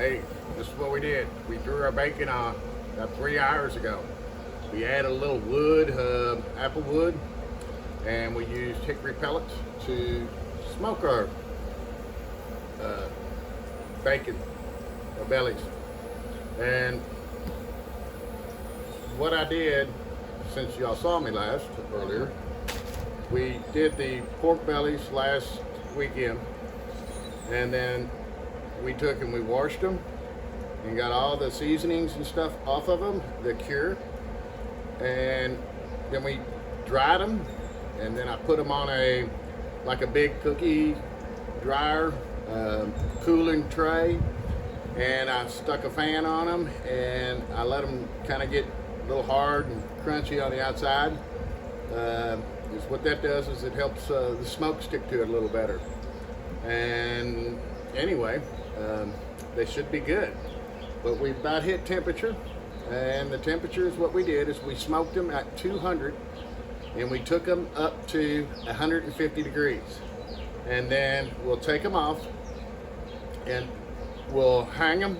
Hey, this is what we did. We threw our bacon on about 3 hours ago. We added a little wood, apple wood, and we used hickory pellets to smoke our uh, bacon, our bellies. And what I did, since y'all saw me earlier, we did the pork bellies last weekend, and then we took and we washed them and got all the seasonings and stuff off of them, the cure, and then we dried them, and then I put them on a big cookie dryer, cooling tray, and I stuck a fan on them, and I let them kind of get a little hard and crunchy on the outside. What that does is it helps the smoke stick to it a little better. And anyway, they should be good. But we've about hit temperature, and the temperature is what we did is we smoked them at 200, and we took them up to 150 degrees. And then we'll take them off, and we'll hang them,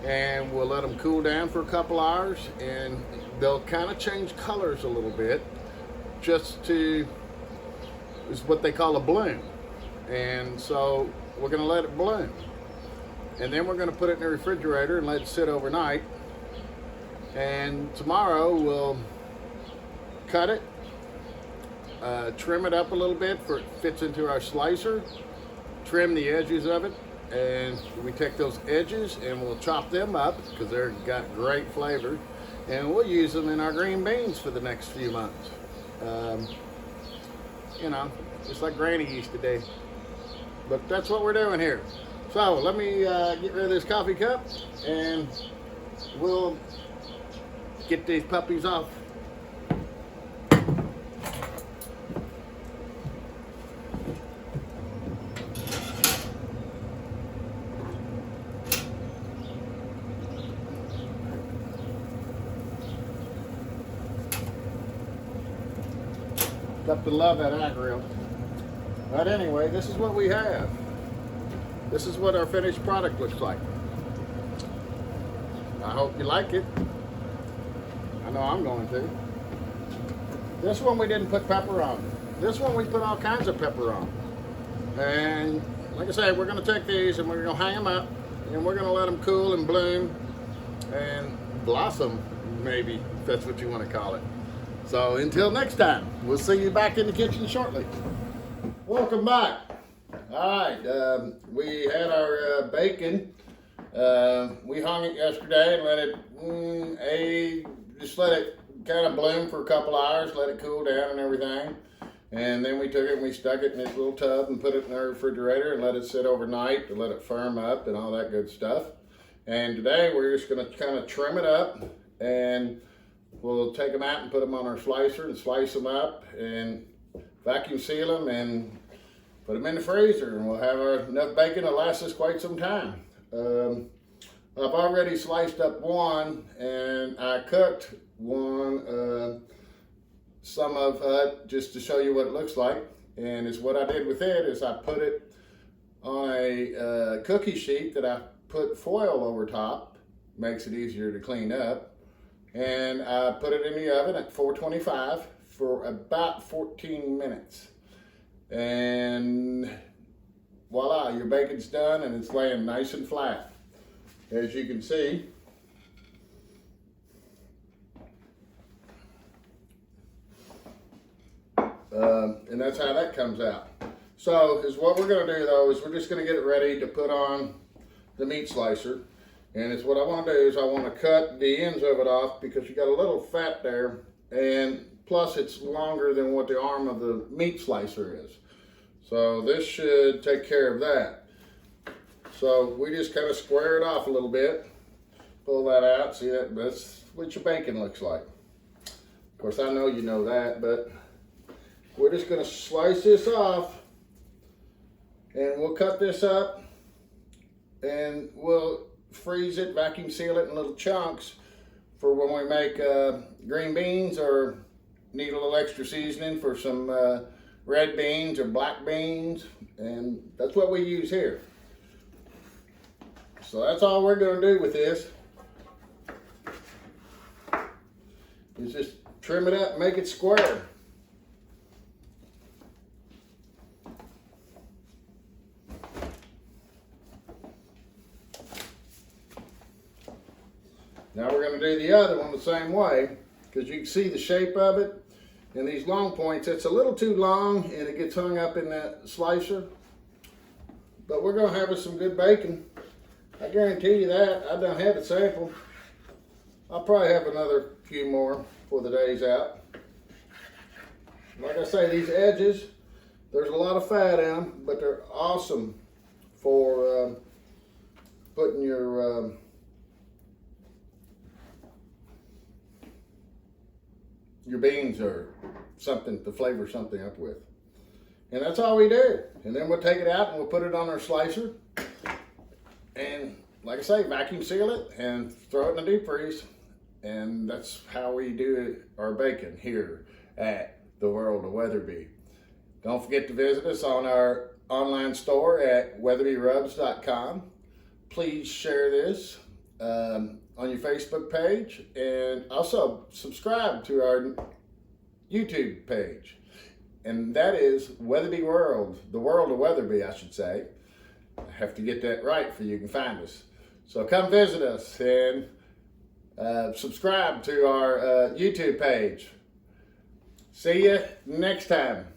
and we'll let them cool down for a couple hours, and they'll kind of change colors a little bit, is what they call a bloom. And so we're going to let it bloom, and then we're going to put it in the refrigerator and let it sit overnight. And tomorrow we'll cut it, trim it up a little bit for it fits into our slicer, trim the edges of it, and we take those edges and we'll chop them up because they've got great flavor, and we'll use them in our green beans for the next few months. Just like Granny used to do. But that's what we're doing here. So let me get rid of this coffee cup, and we'll get these puppies off. Got to love that eye grill. But anyway, this is what we have. This is what our finished product looks like. I hope you like it. I know I'm going to. This one we didn't put pepper on. This one we put all kinds of pepper on. And like I said, we're going to take these and we're going to hang them up, and we're going to let them cool and bloom and blossom, maybe, if that's what you want to call it. So until next time, we'll see you back in the kitchen shortly. Welcome back. All right, we had our bacon. We hung it yesterday and let it just let it kind of bloom for a couple hours, let it cool down and everything. And then we took it and we stuck it in this little tub and put it in our refrigerator and let it sit overnight to let it firm up and all that good stuff. And today we're just going to kind of trim it up, and we'll take them out and put them on our slicer and slice them up and vacuum seal them and put them in the freezer, and we'll have enough bacon to last us quite some time. I've already sliced up one, and I cooked one, some of it just to show you what it looks like. And is what I did with it is I put it on a cookie sheet that I put foil over top, makes it easier to clean up. And I put it in the oven at 425 for about 14 minutes. And voila, your bacon's done, and it's laying nice and flat, as you can see. And that's how that comes out. So what we're going to do though is we're just going to get it ready to put on the meat slicer. And it's what I want to do is I want to cut the ends of it off because you got a little fat there, and plus it's longer than what the arm of the meat slicer is. So this should take care of that. So we just kind of square it off a little bit, pull that out, see that? That's what your bacon looks like. Of course, I know you know that, but we're just going to slice this off, and we'll cut this up, and we'll freeze it, vacuum seal it in little chunks for when we make green beans or need a little extra seasoning for some red beans or black beans, and that's what we use here. So that's all we're going to do with this. Is just trim it up and make it square. Now we're going to do the other one the same way, because you can see the shape of it. And these long points, it's a little too long and it gets hung up in that slicer. But we're going to have us some good bacon. I guarantee you that. I don't have it sampled. I'll probably have another few more for the day's out. Like I say, these edges, there's a lot of fat in them, but they're awesome for putting your beans or something to flavor something up with. And that's all we do. And then we'll take it out and we'll put it on our slicer. And like I say, vacuum seal it and throw it in the deep freeze. And that's how we do our bacon here at the World of Weatherby. Don't forget to visit us on our online store at weatherbyrubs.com. Please share this on your Facebook page, and also subscribe to our YouTube page. And that is Weatherby World, the World of Weatherby, I should say. I have to get that right for you can find us. So come visit us and subscribe to our YouTube page. See you next time.